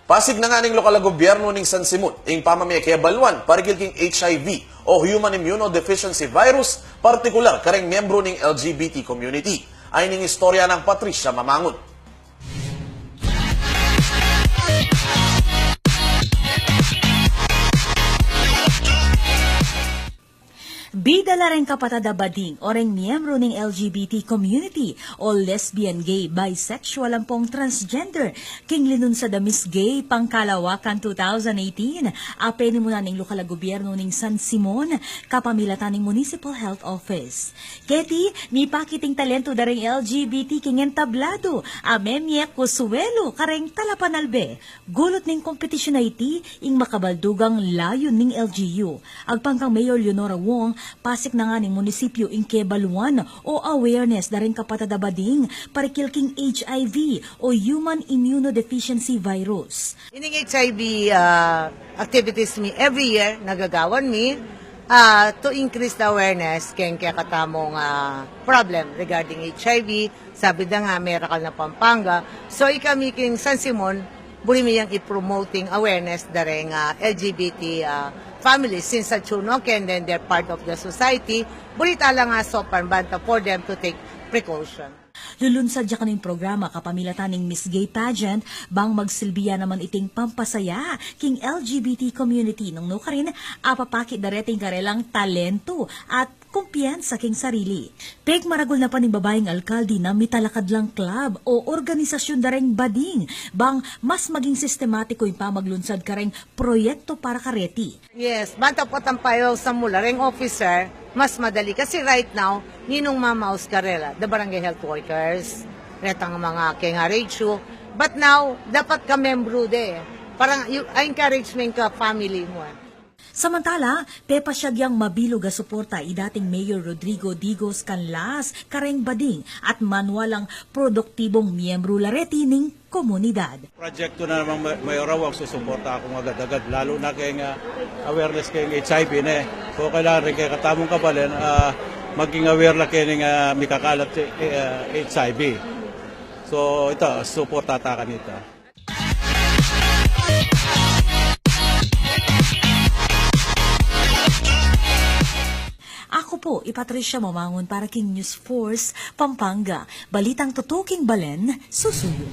Pasig na nga ning lokal na gobyerno ning San Simon, ing pamamaya kaya balwan, parigil king HIV o Human Immunodeficiency Virus, partikular kareng miyembro ning LGBT community. Ay ning istorya ng Patricia Mamangon. Bida la rin kapatadabading o ring miyembro ng LGBT community o lesbian, gay, bisexual ang pong transgender. King linun sa Damis Gay, Pangkalawakan 2018. Apen mo na ng lokal na gobyerno ng San Simon, kapamilatan ng Municipal Health Office. Keti, mi pakiting talento da ring LGBT kingen tablado. Amemye kusuelo kareng talapanalbe. Gulot ng kompetisyon na iti, ing makabaldugang layon ng LGU. Agpangkang Mayor Leonora Wong, pasik na nga ng munisipyo in Kebaluan o awareness na rin kapatadabading parikilking HIV o Human Immunodeficiency Virus. Ining HIV activities mi every year nagagawan mi to increase the awareness kaya katamong problem regarding HIV. Sabi na nga, merakal na Pampanga. So ikami king San Simon, buli mi yang i-promoting awareness na rin LGBT families since sa Chunok and then they're part of the society. Bulita lang nga so banta for them to take precaution. Lulunsad siya kaning programa kapamilatan ng Miss Gay Pageant bang magsilbiya naman iting pampasaya king LGBT community nung no karin apapakit dareting karelang talento at kumpiyansa king sarili. Peg maragol na pa ni babaeng alkalde na mitalakad lang club o organisasyon dareng bading bang mas maging sistematiko yung pamaglunsad kareng proyekto para kareti. Yes, banta po tampayo sa mula ring officer, mas madali kasi right now ninong mamaus karela the barangay health workers retang mga kenga ratio, but now dapat ka membro de parang encouragement ka family mo. Samantala, pepa siyagyang mabilog a suporta idating Mayor Rodrigo Digos Canlas kareng bading at manualang produktibong miyembro lareti ning komunidad. Proyekto na namang may orawang susuporta akong agad-agad, lalo na kay awareness kay HIV na so kailangan rin kay katamong kabalin maging aware na kay may kakalat HIV. So ito, suporta ta kanita. Ako po, Patricia Mamangon para King News Force, Pampanga. Balitang tutuking balen, susuyo.